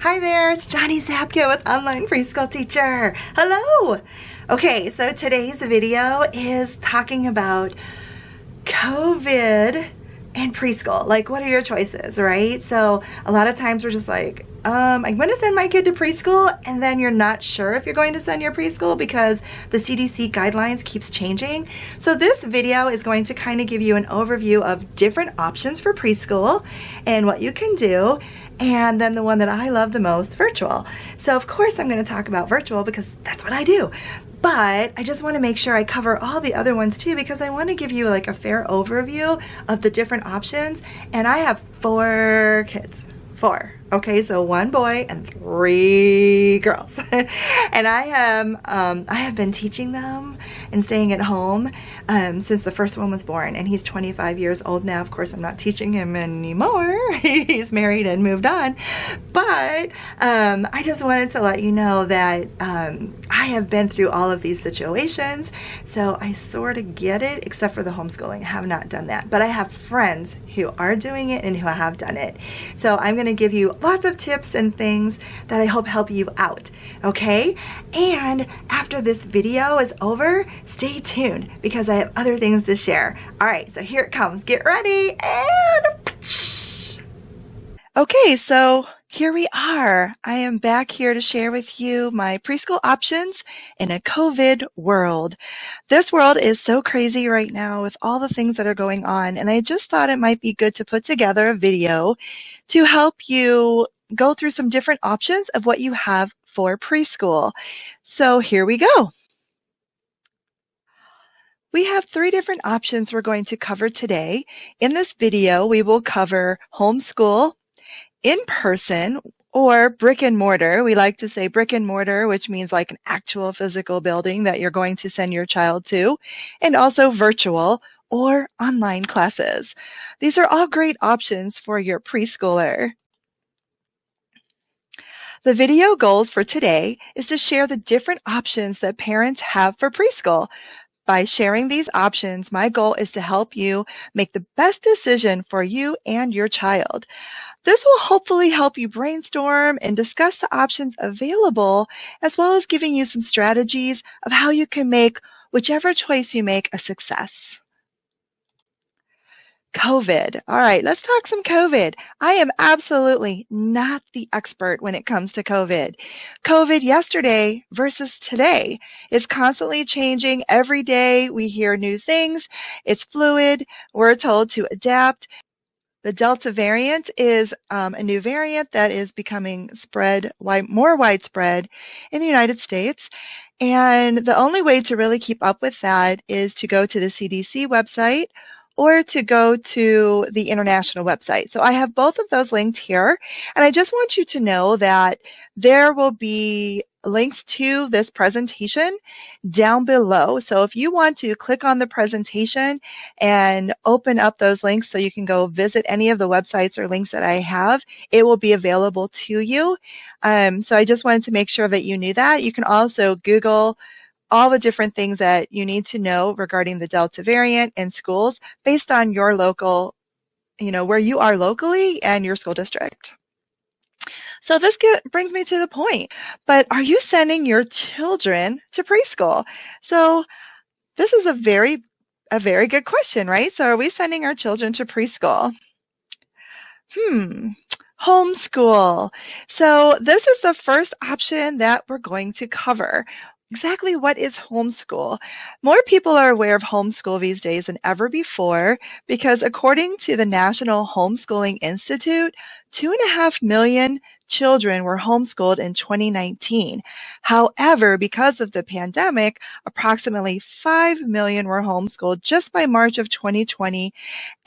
Hi there, it's Johnni Zabka with Online Preschool Teacher. Hello! Okay, so today's video is talking about COVID and preschool. Like, what are your choices, right? So a lot of times we're just like, I'm going to send my kid to preschool, and then you're not sure if you're going to send your preschool because the CDC guidelines keeps changing. So this video is going to kind of give you an overview of different options for preschool and what you can do. And then the one that I love the most, virtual. So of course I'm going to talk about virtual because that's what I do. But I just want to make sure I cover all the other ones too, because I want to give you like a fair overview of the different options. And I have 4 kids. 4. Okay, so 1 boy and 3 girls. And I have been teaching them and staying at home since the first one was born, and he's 25 years old now. Of course, I'm not teaching him anymore. He's married and moved on. But I just wanted to let you know that I have been through all of these situations, so I sort of get it, except for the homeschooling. I have not done that, but I have friends who are doing it and who have done it. So I'm going to give you lots of tips and things that I hope help you out, okay? And after this video is over, stay tuned because I have other things to share. All right, so here it comes. Get ready and... Okay, so here we are. I am back here to share with you my preschool options in a COVID world. This world is so crazy right now with all the things that are going on, and I just thought it might be good to put together a video to help you go through some different options of what you have for preschool. So here we go. We have 3 different options we're going to cover today. In this video, we will cover homeschool, in-person, or brick and mortar. We like to say brick and mortar, which means like an actual physical building that you're going to send your child to, and also virtual or online classes. These are all great options for your preschooler. The video goals for today is to share the different options that parents have for preschool. By sharing these options, my goal is to help you make the best decision for you and your child. This will hopefully help you brainstorm and discuss the options available, as well as giving you some strategies of how you can make whichever choice you make a success. COVID. All right, let's talk some COVID. I am absolutely not the expert when it comes to COVID. COVID yesterday versus today is constantly changing. Every day we hear new things. It's fluid. We're told to adapt. The Delta variant is a new variant that is becoming more widespread in the United States. And the only way to really keep up with that is to go to the CDC website or to go to the international website. So I have both of those linked here. And I just want you to know that there will be links to this presentation down below. So if you want to click on the presentation and open up those links so you can go visit any of the websites or links that I have, it will be available to you. So I just wanted to make sure that you knew that. You can also Google all the different things that you need to know regarding the Delta variant in schools based on your local, where you are locally and your school district. So this brings me to the point, but are you sending your children to preschool? So this is a very good question, right? So are we sending our children to preschool? Homeschool. So this is the first option that we're going to cover. Exactly what is homeschool? More people are aware of homeschool these days than ever before because according to the National Homeschooling Institute, 2.5 million children were homeschooled in 2019. However, because of the pandemic, approximately 5 million were homeschooled just by March of 2020,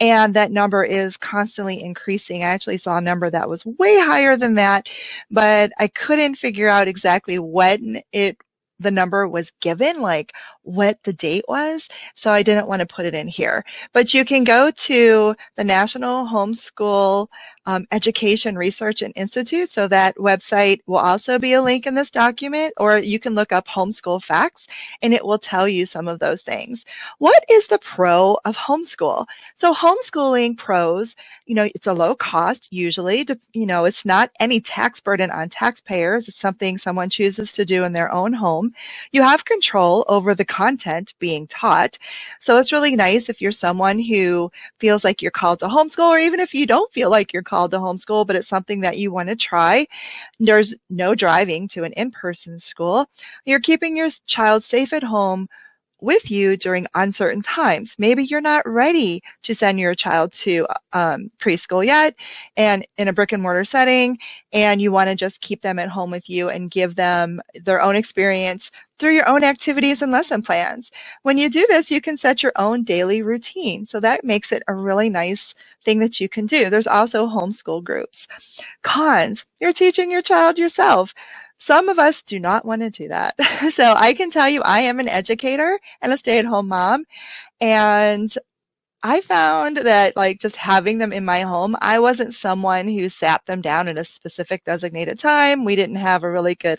and that number is constantly increasing. I actually saw a number that was way higher than that, but I couldn't figure out exactly when the number was given, like what the date was, so I didn't want to put it in here. But you can go to the National Homeschool Education Research and Institute. So that website will also be a link in this document, or you can look up homeschool facts and it will tell you some of those things. What is the pro of homeschool? So homeschooling pros, it's a low cost usually. It's not any tax burden on taxpayers. It's something someone chooses to do in their own home. You have control over the content being taught. So it's really nice if you're someone who feels like you're called to homeschool, or even if you don't feel like you're called to homeschool, but it's something that you want to try. There's no driving to an in-person school. You're keeping your child safe at home with you during uncertain times. Maybe you're not ready to send your child to preschool yet and in a brick and mortar setting, and you want to just keep them at home with you and give them their own experience through your own activities and lesson plans. When you do this, you can set your own daily routine. So that makes it a really nice thing that you can do. There's also homeschool groups. Cons, you're teaching your child yourself. Some of us do not want to do that. So I can tell you I am an educator and a stay-at-home mom, and I found that just having them in my home, I wasn't someone who sat them down at a specific designated time. We didn't have a really good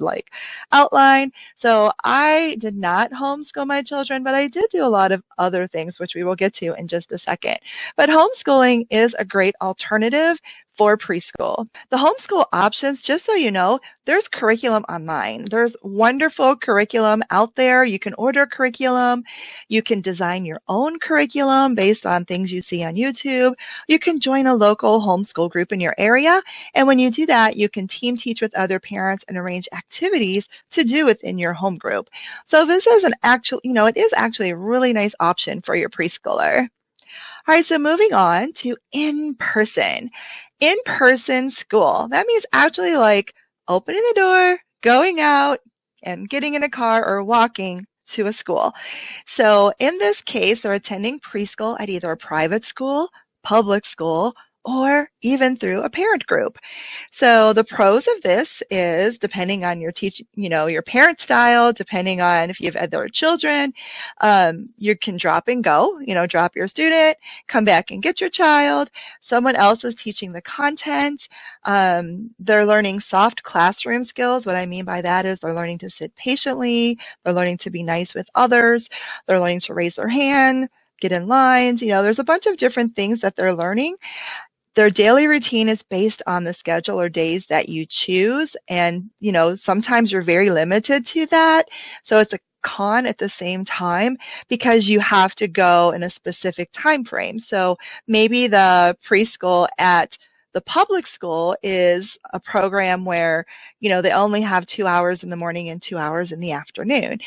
outline. So I did not homeschool my children, but I did do a lot of other things, which we will get to in just a second. But homeschooling is a great alternative for preschool. The homeschool options, just so you know, there's curriculum online. There's wonderful curriculum out there. You can order curriculum. You can design your own curriculum based on things you see on YouTube. You can join a local homeschool group in your area. And when you do that, you can team teach with other parents and arrange activities to do within your home group. So this is it is actually a really nice option for your preschooler. All right, so moving on to in-person. In-person school. That means actually opening the door, going out, and getting in a car or walking to a school. So in this case, they're attending preschool at either a private school, public school, or even through a parent group. So the pros of this is, depending on your your parent style, depending on if you have other children, you can drop and go, drop your student, come back and get your child. Someone else is teaching the content. They're learning soft classroom skills. What I mean by that is they're learning to sit patiently. They're learning to be nice with others. They're learning to raise their hand, get in lines. There's a bunch of different things that they're learning. Their daily routine is based on the schedule or days that you choose. And, sometimes you're very limited to that. So it's a con at the same time because you have to go in a specific time frame. So maybe the preschool at the public school is a program where, they only have 2 hours in the morning and 2 hours in the afternoon,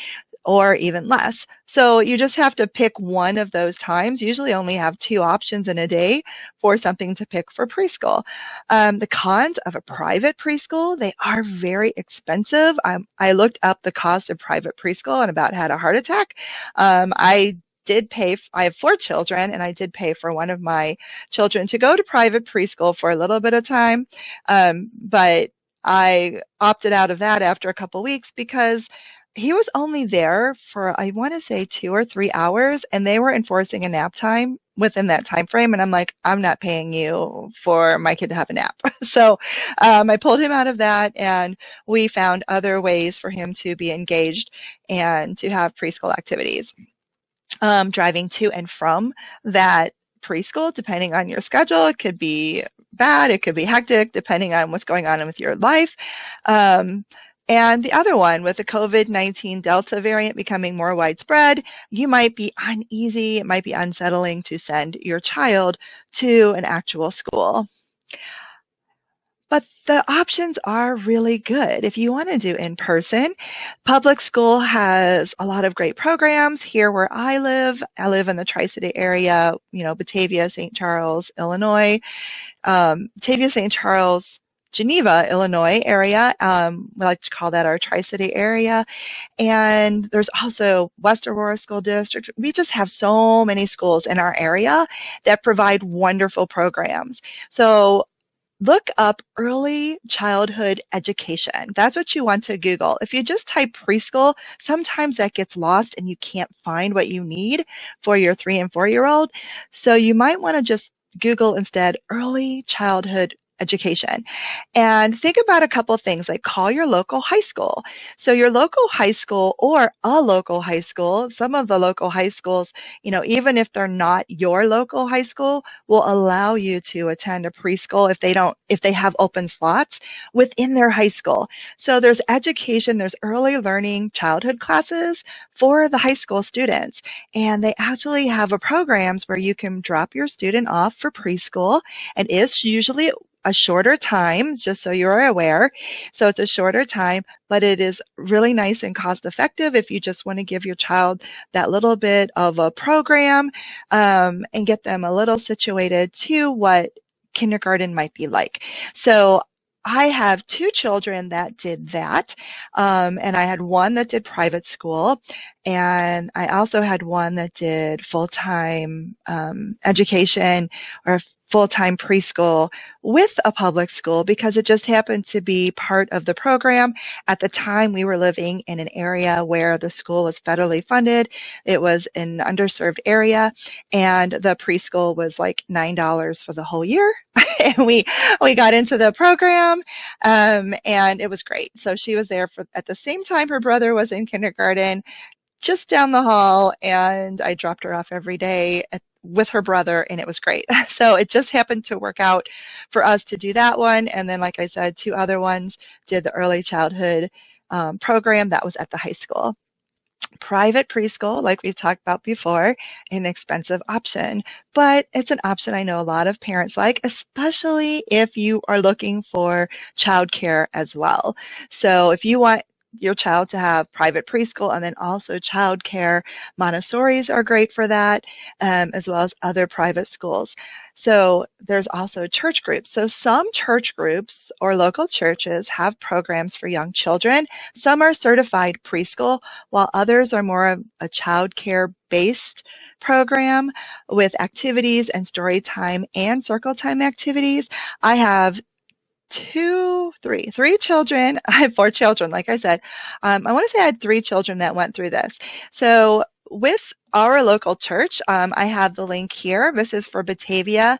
or even less. So you just have to pick one of those times. Usually only have 2 options in a day for something to pick for preschool. The cons of a private preschool, they are very expensive. I looked up the cost of private preschool and about had a heart attack. I have 4 children, and I did pay for one of my children to go to private preschool for a little bit of time. But I opted out of that after a couple weeks because he was only there for, I want to say 2 or 3 hours, and they were enforcing a nap time within that time frame. And I'm like, I'm not paying you for my kid to have a nap. So I pulled him out of that, and we found other ways for him to be engaged and to have preschool activities. Driving to and from that preschool, depending on your schedule, it could be bad, it could be hectic, depending on what's going on with your life. And the other one, with the COVID-19 Delta variant becoming more widespread, you might be uneasy, it might be unsettling to send your child to an actual school. But the options are really good. If you want to do in-person, public school has a lot of great programs. Here where I live in the Tri-City area, Batavia, St. Charles, Illinois, Batavia, St. Charles, Geneva, Illinois area. We like to call that our Tri-City area. And there's also West Aurora School District. We just have so many schools in our area that provide wonderful programs. So look up early childhood education. That's what you want to Google. If you just type preschool, sometimes that gets lost and you can't find what you need for your 3 and 4-year-old. So you might want to just Google instead early childhood education. And think about a couple things, like call your local high school. So your local high school or a local high school, some of the local high schools, even if they're not your local high school, will allow you to attend a preschool if they have open slots within their high school. So there's education, there's early learning childhood classes for the high school students. And they actually have programs where you can drop your student off for preschool. And it's usually a shorter time, just so you're aware. So it's a shorter time, but it is really nice and cost effective if you just want to give your child that little bit of a program and get them a little situated to what kindergarten might be like. So I have 2 children that did that, and I had one that did private school, and I also had one that did full-time education or full-time preschool with a public school, because it just happened to be part of the program. At the time, we were living in an area where the school was federally funded. It was an underserved area, and the preschool was like $9 for the whole year. And we got into the program, and it was great. So she was there at the same time her brother was in kindergarten, just down the hall, and I dropped her off every day with her brother, and it was great. So it just happened to work out for us to do that one. And then, like I said, 2 other ones did the early childhood program that was at the high school. Private preschool, like we've talked about before, an expensive option, but it's an option I know a lot of parents like, especially if you are looking for childcare as well. So if you want your child to have private preschool and then also childcare, Montessori's are great for that, as well as other private schools. So there's also church groups. So some church groups or local churches have programs for young children. Some are certified preschool, while others are more of a childcare based program with activities and story time and circle time activities. I have three children. I have 4 children, like I said. I want to say I had 3 children that went through this. So with our local church, I have the link here. This is for Batavia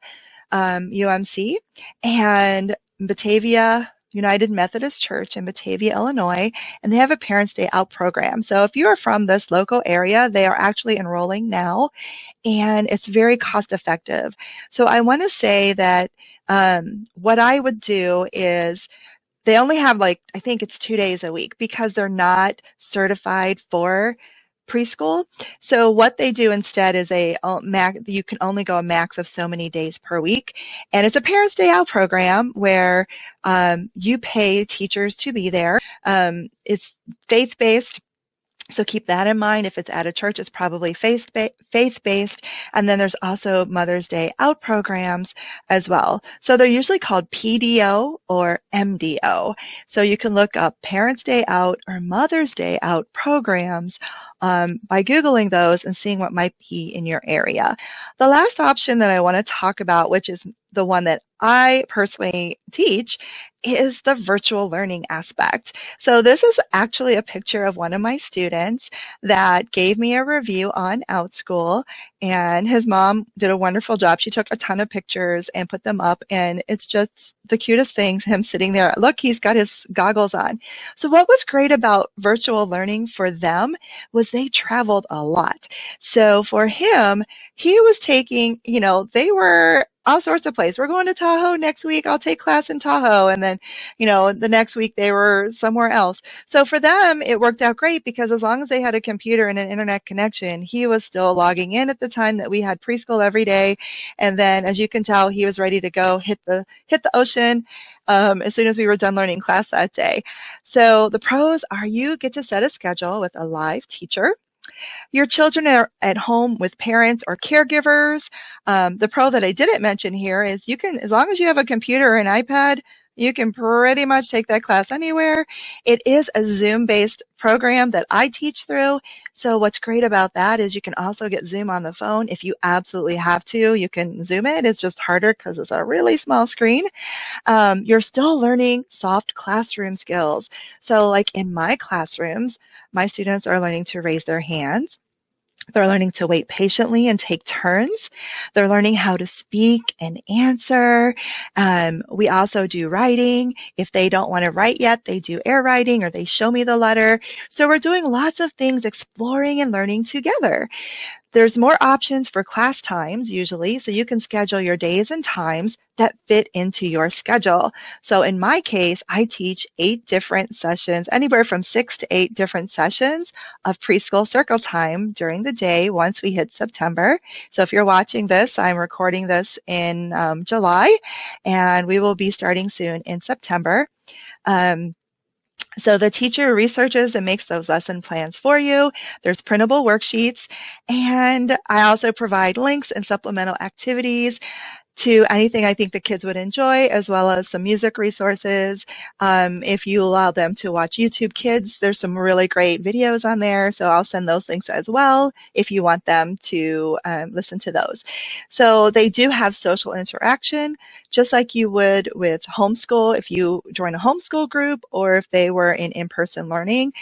UMC and Batavia United Methodist Church in Batavia, Illinois, and they have a Parents' Day Out program. So if you are from this local area, they are actually enrolling now, and it's very cost effective. So I want to say that what I would do is they only have I think it's 2 days a week because they're not certified for preschool. So what they do instead is you can only go a max of so many days per week. And it's a Parents' Day Out program where you pay teachers to be there. It's faith-based. So keep that in mind. If it's at a church, it's probably faith-based. And then there's also Mother's Day Out programs as well. So they're usually called PDO or MDO. So you can look up Parents' Day Out or Mother's Day Out programs by Googling those and seeing what might be in your area. The last option that I want to talk about, which is the one that I personally teach, is the virtual learning aspect. So this is actually a picture of one of my students that gave me a review on Outschool, and his mom did a wonderful job. She took a ton of pictures and put them up, and it's just the cutest thing, him sitting there. Look, he's got his goggles on. So what was great about virtual learning for them was they traveled a lot. So for him, he was taking, they were all sorts of places. We're going to Tahoe next week. I'll take class in Tahoe. And then, the next week they were somewhere else. So for them, it worked out great because as long as they had a computer and an internet connection, he was still logging in at the time that we had preschool every day. And then, as you can tell, he was ready to go hit the ocean as soon as we were done learning class that day. So the pros are you get to set a schedule with a live teacher. Your children are at home with parents or caregivers. The pro that I didn't mention here is you can, as long as you have a computer or an iPad, you can pretty much take that class anywhere. It is a Zoom-based program that I teach through. So what's great about that is you can also get Zoom on the phone. If you absolutely have to, you can Zoom it. It's just harder because it's a really small screen. You're still learning soft classroom skills. So like in my classrooms, my students are learning to raise their hands. They're learning to wait patiently and take turns. They're learning how to speak and answer. We also do writing. If they don't want to write yet, they do air writing or they show me the letter. So we're doing lots of things, exploring and learning together. There's more options for class times usually, so you can schedule your days and times that fit into your schedule. So in my case, I teach 8 different sessions, anywhere from 6 to 8 different sessions of preschool circle time during the day once we hit September. So if you're watching this, I'm recording this in July, and we will be starting soon in September. So the teacher researches and makes those lesson plans for you. There's printable worksheets, and I also provide links and supplemental activities to anything I think the kids would enjoy, as well as some music resources. If you allow them to watch YouTube Kids, there's some really great videos on there, so I'll send those links as well if you want them to listen to those. So they do have social interaction, just like you would with homeschool if you join a homeschool group or if they were in-person learning.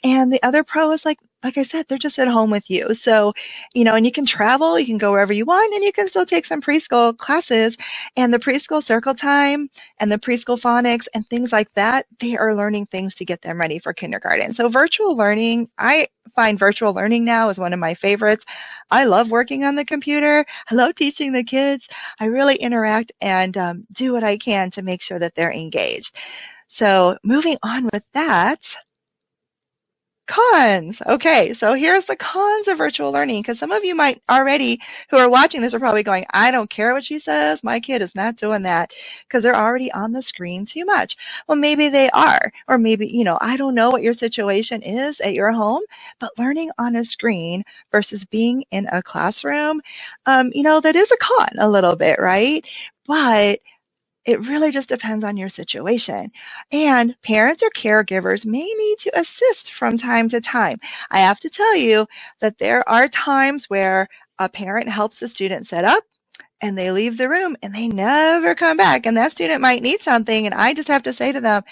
And the other pro is like I said, they're just at home with you. So, and you can travel, you can go wherever you want, and you can still take some preschool classes. And the preschool circle time and the preschool phonics and things like that, they are learning things to get them ready for kindergarten. So virtual learning, I find virtual learning now is one of my favorites. I love working on the computer. I love teaching the kids. I really interact and do what I can to make sure that they're engaged. So moving on with that. Cons. Okay, so here's the cons of virtual learning, because some of you might already, who are watching this, are probably going, I don't care what she says. My kid is not doing that, because they're already on the screen too much. Well, maybe they are, or maybe, I don't know what your situation is at your home, but learning on a screen versus being in a classroom, that is a con a little bit, right? But it really just depends on your situation. And parents or caregivers may need to assist from time to time. I have to tell you that there are times where a parent helps the student set up and they leave the room and they never come back. And that student might need something, and I just have to say to them,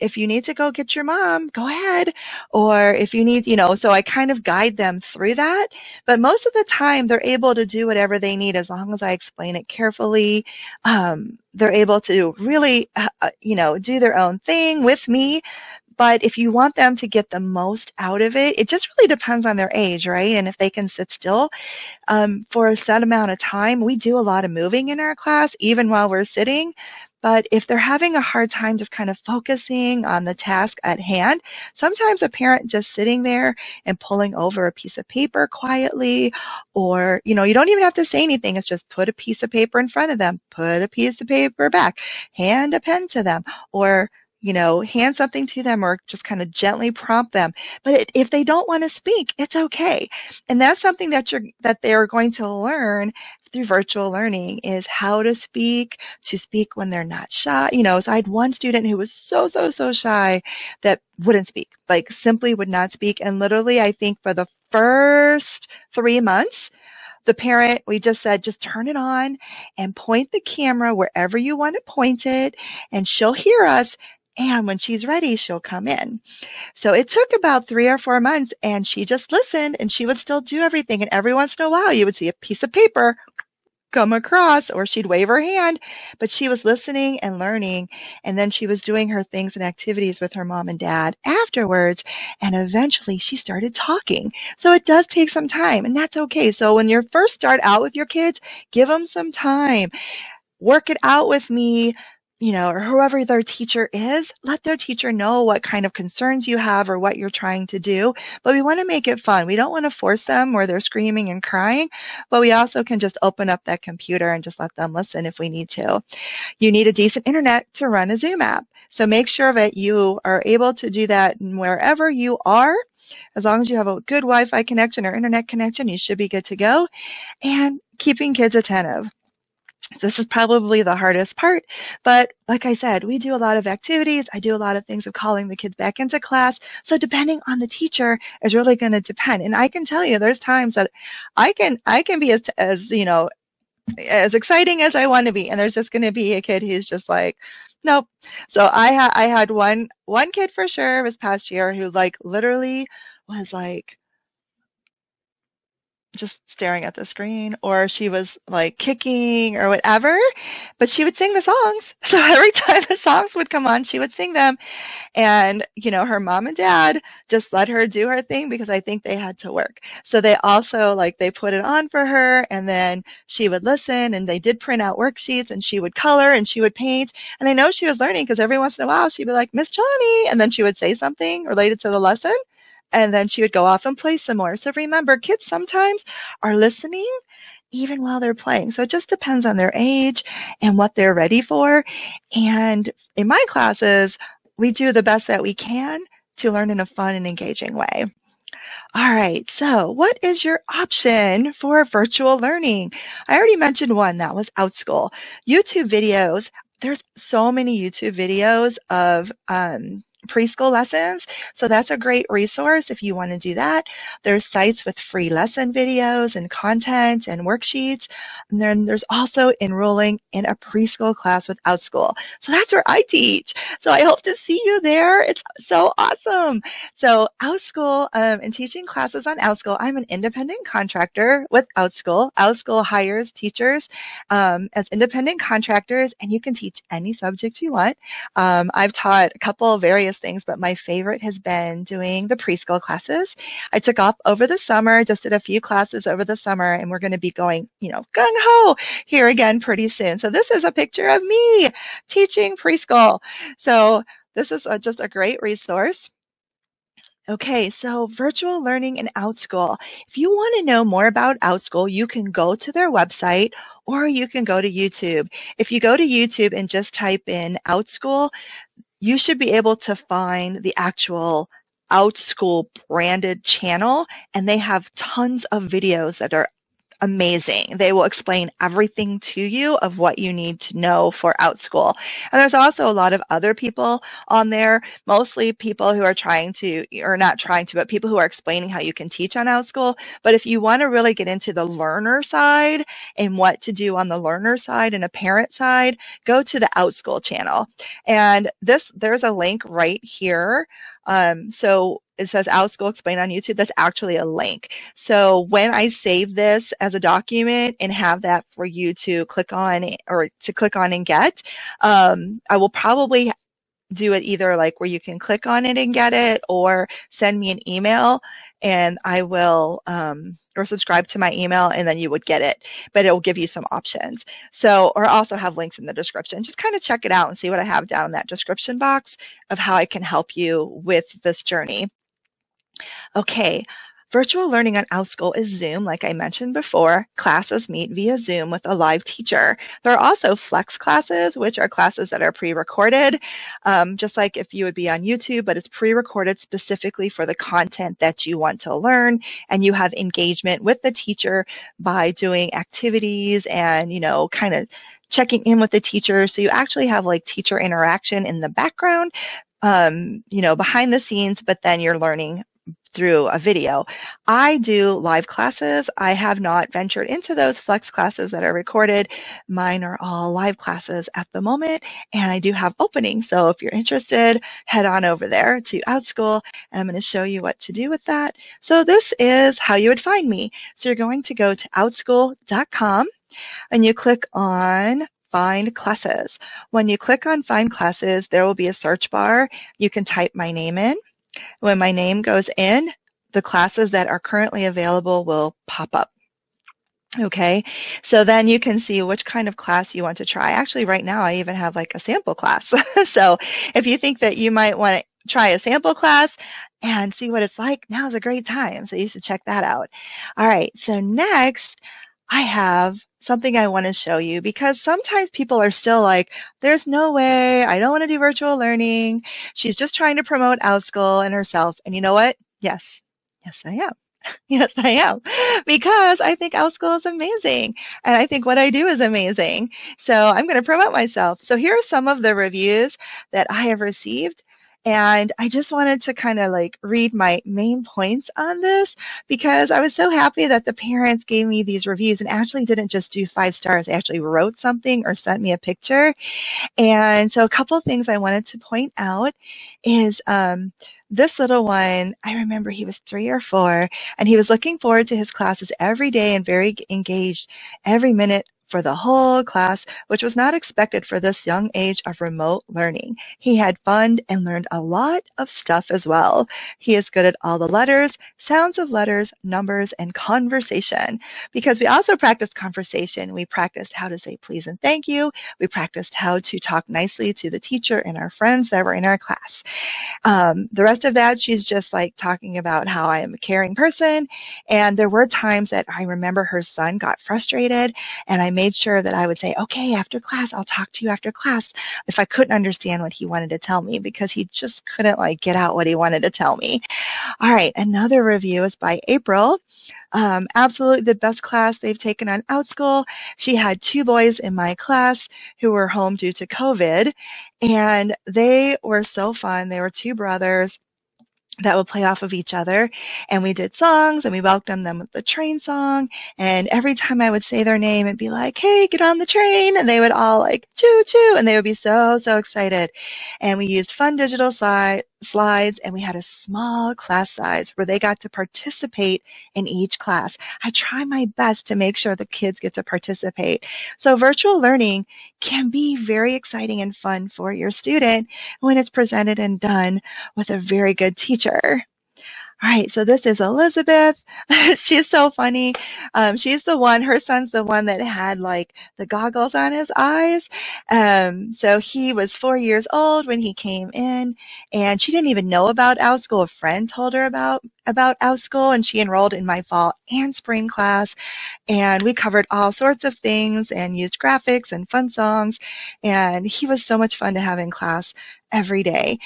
if you need to go get your mom, go ahead. Or if you need, so I kind of guide them through that. But most of the time, they're able to do whatever they need as long as I explain it carefully. They're able to really, do their own thing with me. But if you want them to get the most out of it, it just really depends on their age, right? And if they can sit still for a set amount of time. We do a lot of moving in our class, even while we're sitting. But if they're having a hard time just kind of focusing on the task at hand, sometimes a parent just sitting there and pulling over a piece of paper quietly, or, you don't even have to say anything. It's just put a piece of paper in front of them, put a piece of paper back, hand a pen to them, or hand something to them, or just kind of gently prompt them. But if they don't want to speak, it's okay. And that's something that they're going to learn through virtual learning, is how to speak when they're not shy. So I had one student who was so shy that wouldn't speak, like simply would not speak. And literally, I think for the first 3 months, the parent, we just said, just turn it on and point the camera wherever you want to point it, and she'll hear us. And when she's ready, she'll come in. So it took about 3 or 4 months, and she just listened, and she would still do everything. And every once in a while, you would see a piece of paper come across, or she'd wave her hand, but she was listening and learning. And then she was doing her things and activities with her mom and dad afterwards. And eventually she started talking. So it does take some time, and that's okay. So when you first start out with your kids, give them some time. Work it out with me, or whoever their teacher is. Let their teacher know what kind of concerns you have or what you're trying to do. But we want to make it fun. We don't want to force them where they're screaming and crying, but we also can just open up that computer and just let them listen if we need to. You need a decent internet to run a Zoom app. So make sure that you are able to do that wherever you are. As long as you have a good Wi-Fi connection or internet connection, you should be good to go. And keeping kids attentive. This is probably the hardest part, but like I said, we do a lot of activities. I do a lot of things of calling the kids back into class. So depending on the teacher is really going to depend. And I can tell you, there's times that I can be as exciting as I want to be, and there's just going to be a kid who's just like, nope. So I had one kid for sure this past year who literally was like, just staring at the screen, or she was like kicking or whatever, but she would sing the songs. So every time the songs would come on, she would sing them. And, her mom and dad just let her do her thing because I think they had to work. So they also, they put it on for her, and then she would listen, and they did print out worksheets, and she would color and she would paint. And I know she was learning because every once in a while she'd be like, Miss Johnni, and then she would say something related to the lesson. And then she would go off and play some more. So remember, kids sometimes are listening even while they're playing. So it just depends on their age and what they're ready for. And in my classes, we do the best that we can to learn in a fun and engaging way. All right, so what is your option for virtual learning? I already mentioned one, that was Outschool. YouTube videos, there's so many YouTube videos of preschool lessons. So that's a great resource if you want to do that. There's sites with free lesson videos and content and worksheets. And then there's also enrolling in a preschool class with Outschool. So that's where I teach. So I hope to see you there. It's so awesome. So Outschool and teaching classes on Outschool. I'm an independent contractor with Outschool. Outschool hires teachers as independent contractors, and you can teach any subject you want. I've taught a couple of various things, but my favorite has been doing the preschool classes. I took off over the summer, just did a few classes over the summer, and we're going to be going, gung-ho here again pretty soon. So this is a picture of me teaching preschool. So this is just a great resource. Okay, so virtual learning in Outschool. If you want to know more about Outschool, you can go to their website or you can go to YouTube. If you go to YouTube and just type in Outschool, you should be able to find the actual Outschool branded channel, and they have tons of videos that are amazing. They will explain everything to you of what you need to know for Outschool. And there's also a lot of other people on there, mostly people who are but people who are explaining how you can teach on Outschool. But if you want to really get into the learner side and what to do on the learner side and a parent side, go to the Outschool channel. And there's a link right here. So it says Outschool Explained on YouTube. That's actually a link. So when I save this as a document and have that for you to click on and get, I will probably do it either where you can click on it and get it, or send me an email and I will, or subscribe to my email and then you would get it, but it will give you some options. So, or also have links in the description. Just kind of check it out and see what I have down in that description box of how I can help you with this journey. Okay. Virtual learning on Outschool is Zoom, like I mentioned before. Classes meet via Zoom with a live teacher. There are also flex classes, which are classes that are pre-recorded, just like if you would be on YouTube, but it's pre-recorded specifically for the content that you want to learn, and you have engagement with the teacher by doing activities and, kind of checking in with the teacher. So you actually have teacher interaction in the background, behind the scenes, but then you're learning through a video. I do live classes. I have not ventured into those flex classes that are recorded. Mine are all live classes at the moment, and I do have openings. So if you're interested, head on over there to Outschool, and I'm going to show you what to do with that. So this is how you would find me. So you're going to go to outschool.com, and you click on Find Classes. When you click on Find Classes, there will be a search bar. You can type my name in. When my name goes in, the classes that are currently available will pop up. Okay, so then you can see which kind of class you want to try. Actually, right now, I even have a sample class. So if you think that you might want to try a sample class and see what it's like, now's a great time. So you should check that out. All right, so next, I have something I want to show you, because sometimes people are still like, there's no way, I don't want to do virtual learning. She's just trying to promote Outschool and herself. And you know what? Yes, I am. Yes, I am. Because I think Outschool is amazing. And I think what I do is amazing. So I'm going to promote myself. So here are some of the reviews that I have received. And I just wanted to kind of like read my main points on this because I was so happy that the parents gave me these reviews and actually didn't just do 5 stars. They actually wrote something or sent me a picture. And so a couple of things I wanted to point out is this little one, I remember he was 3 or 4, and he was looking forward to his classes every day and very engaged every minute for the whole class, which was not expected for this young age of remote learning. He had fun and learned a lot of stuff as well. He is good at all the letters, sounds of letters, numbers, and conversation. Because we also practiced conversation. We practiced how to say please and thank you. We practiced how to talk nicely to the teacher and our friends that were in our class. The rest of that, she's just like talking about how I am a caring person. And there were times that I remember her son got frustrated, and I made sure that I would say, okay, after class, I'll talk to you after class if I couldn't understand what he wanted to tell me, because he just couldn't like get out what he wanted to tell me. All right, another review is by April. Absolutely the best class they've taken on Outschool. She had 2 boys in my class who were home due to COVID, and they were so fun. They were 2 brothers that would play off of each other, and we did songs, and we welcomed them with the train song, and every time I would say their name, it'd be like, hey, get on the train, and they would all like, choo choo, and they would be so excited. And we used fun digital slides, and we had a small class size where they got to participate in each class. I try my best to make sure the kids get to participate. So virtual learning can be very exciting and fun for your student when it's presented and done with a very good teacher. All right, so this is Elizabeth. She's so funny. She's the one, her son's the one that had like the goggles on his eyes. So he was 4 years old when he came in, and she didn't even know about Outschool. A friend told her about Outschool, and she enrolled in my fall and spring class. And we covered all sorts of things and used graphics and fun songs. And he was so much fun to have in class every day.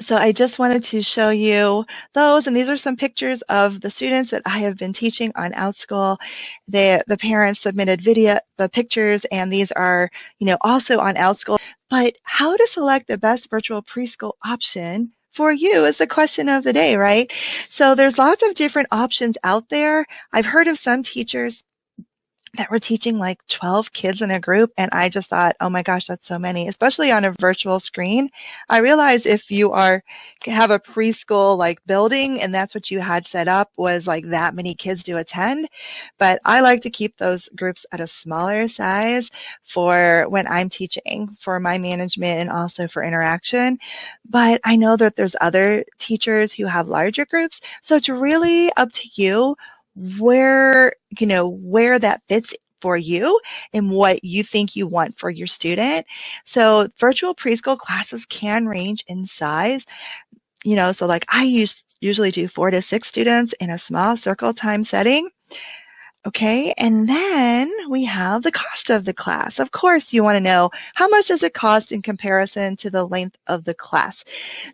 So I just wanted to show you those, and these are some pictures of the students that I have been teaching on Outschool. The parents submitted the pictures, and these are, also on Outschool. But how to select the best virtual preschool option for you is the question of the day, right? So there's lots of different options out there. I've heard of some teachers that were teaching like 12 kids in a group, and I just thought, oh my gosh, that's so many, especially on a virtual screen. I realize if you have a preschool like building and that's what you had set up was like that many kids to attend, but I like to keep those groups at a smaller size for when I'm teaching, for my management and also for interaction. But I know that there's other teachers who have larger groups, so it's really up to you where that fits for you and what you think you want for your student. So virtual preschool classes can range in size. So like I usually do 4 to 6 students in a small circle time setting. Okay, and then we have the cost of the class. Of course, you want to know how much does it cost in comparison to the length of the class.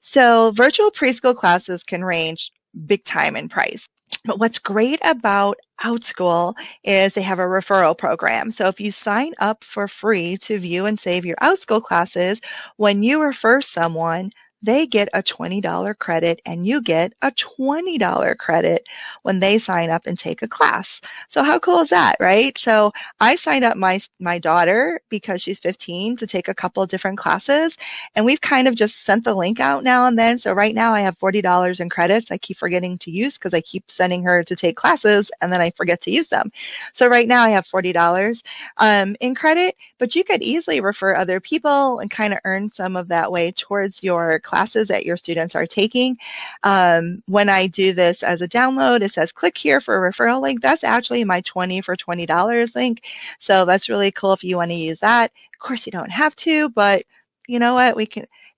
So virtual preschool classes can range big time in price. But what's great about Outschool is they have a referral program. So if you sign up for free to view and save your Outschool classes, when you refer someone, they get a $20 credit, and you get a $20 credit when they sign up and take a class. So how cool is that, right? So I signed up my daughter because she's 15 to take a couple of different classes, and we've kind of just sent the link out now and then. So right now I have $40 in credits I keep forgetting to use because I keep sending her to take classes and then I forget to use them. So right now I have $40 in credit, but you could easily refer other people and kind of earn some of that way towards your classes that your students are taking. When I do this as a download, it says click here for a referral link. That's actually my 20 for $20 link. So that's really cool if you want to use that. Of course, you don't have to, but you know what?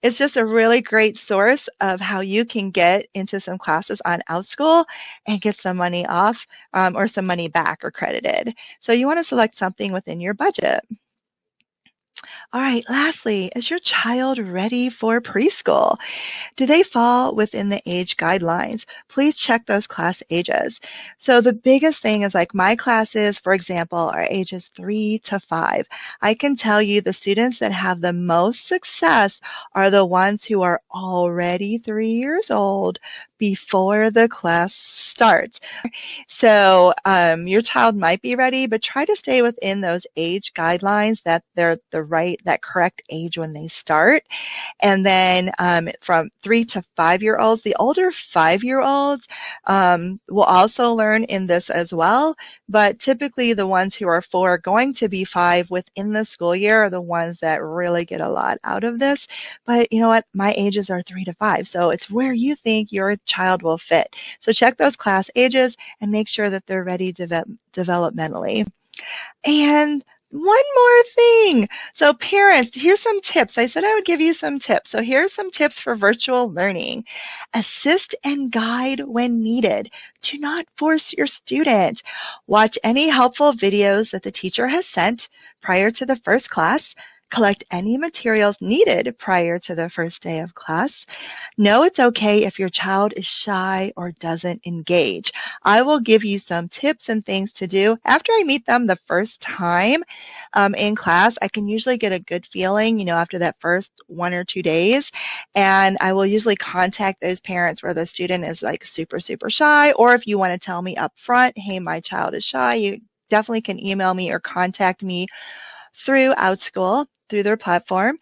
It's just a really great source of how you can get into some classes on Outschool and get some money off or some money back or credited. So you want to select something within your budget. All right, lastly, is your child ready for preschool? Do they fall within the age guidelines? Please check those class ages. So the biggest thing is like my classes, for example, are ages 3 to 5. I can tell you the students that have the most success are the ones who are already 3 years old before the class starts. So your child might be ready, but try to stay within those age guidelines that they're that correct age when they start. And then from 3 to 5-year-olds, the older 5-year-olds will also learn in this as well. But typically the ones who are 4 going to be 5 within the school year are the ones that really get a lot out of this. But you know what? My ages are 3 to 5. So it's where you think your child will fit. So check those class ages and make sure that they're ready developmentally. And one more thing. So parents, here's some tips. I said I would give you some tips. So here's some tips for virtual learning. Assist and guide when needed. Do not force your student. Watch any helpful videos that the teacher has sent prior to the first class. Collect any materials needed prior to the first day of class. Know it's okay if your child is shy or doesn't engage. I will give you some tips and things to do. After I meet them the first time in class, I can usually get a good feeling, after that first 1 or 2 days. And I will usually contact those parents where the student is like super, super shy. Or if you want to tell me up front, hey, my child is shy, you definitely can email me or contact me through Outschool, through their platform.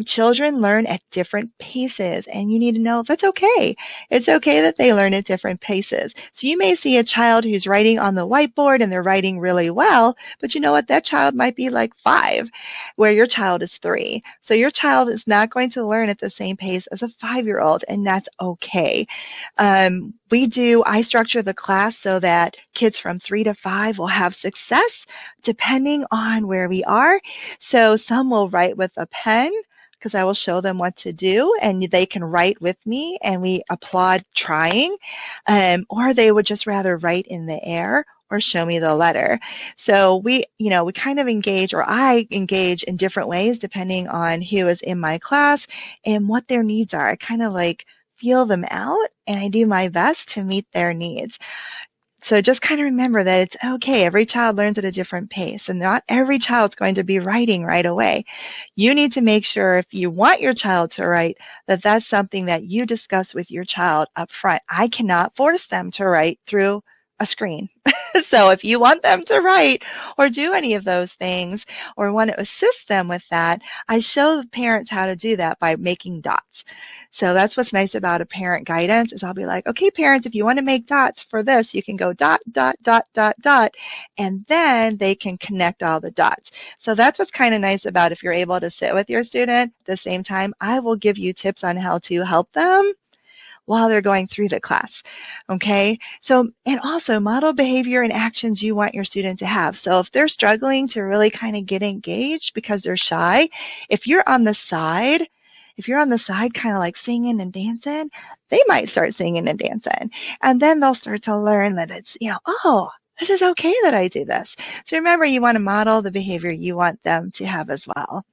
Children learn at different paces, and you need to know that's okay. It's okay that they learn at different paces. So you may see a child who's writing on the whiteboard and they're writing really well, but you know what? That child might be like 5, where your child is 3. So your child is not going to learn at the same pace as a 5-year-old, and that's okay. I structure the class so that kids from 3 to 5 will have success depending on where we are. So some will write with a pen because I will show them what to do and they can write with me and we applaud trying, or they would just rather write in the air or show me the letter. So we kind of engage, or I engage in different ways depending on who is in my class and what their needs are. I kind of like feel them out and I do my best to meet their needs. So just kind of remember that it's okay. Every child learns at a different pace and not every child's going to be writing right away. You need to make sure if you want your child to write that that's something that you discuss with your child up front. I cannot force them to write through a screen. So if you want them to write or do any of those things or want to assist them with that, I show the parents how to do that by making dots. So that's what's nice about a parent guidance is I'll be like, okay, parents, if you want to make dots for this, you can go dot, dot, dot, dot, dot, and then they can connect all the dots. So that's what's kind of nice about if you're able to sit with your student at the same time, I will give you tips on how to help them while they're going through the class, okay? So, and also model behavior and actions you want your student to have. So if they're struggling to really kind of get engaged because they're shy, if you're on the side kind of like singing and dancing, they might start singing and dancing. And then they'll start to learn that it's, oh, this is okay that I do this. So remember, you want to model the behavior you want them to have as well.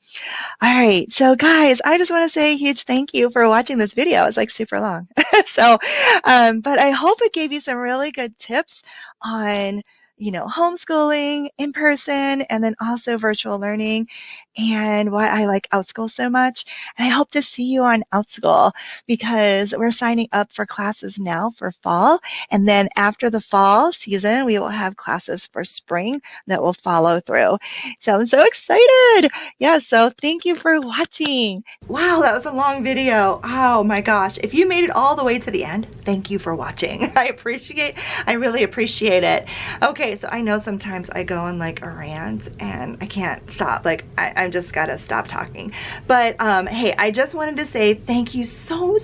All right. So guys, I just want to say a huge thank you for watching this video. It's like super long. But I hope it gave you some really good tips on homeschooling in person and then also virtual learning and why I like Outschool so much. And I hope to see you on Outschool because we're signing up for classes now for fall. And then after the fall season, we will have classes for spring that will follow through. So I'm so excited. Yeah, so thank you for watching. Wow, that was a long video. Oh my gosh. If you made it all the way to the end, thank you for watching. I really appreciate it. Okay, so I know sometimes I go on like a rant and I can't stop. Like I just gotta stop talking. But hey, I just wanted to say thank you so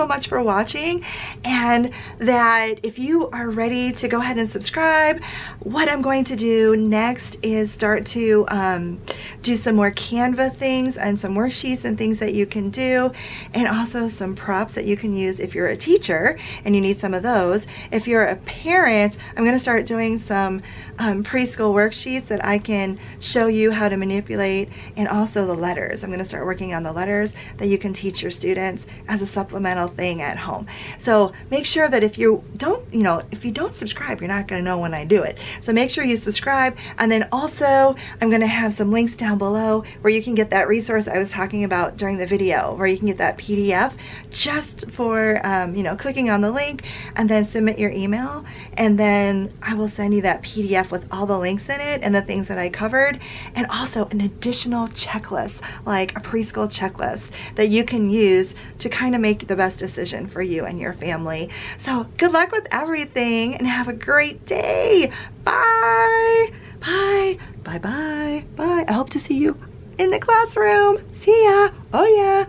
much for watching, and that if you are ready to go ahead and subscribe, what I'm going to do next is start to do some more Canva things and some worksheets and things that you can do, and also some props that you can use if you're a teacher and you need some of those. If you're a parent, I'm going to start doing some preschool worksheets that I can show you how to manipulate and also the letters. I'm going to start working on the letters that you can teach your students as a supplemental thing at home. So make sure that if you don't, if you don't subscribe, you're not going to know when I do it. So make sure you subscribe. And then also I'm going to have some links down below where you can get that resource I was talking about during the video, where you can get that PDF just for, clicking on the link and then submit your email. And then I will send you that PDF with all the links in it and the things that I covered, and also an additional checklist, like a preschool checklist that you can use to kind of make the best decision for you and your family. So good luck with everything and have a great day. Bye. Bye. Bye. Bye. Bye. I hope to see you in the classroom. See ya. Oh yeah.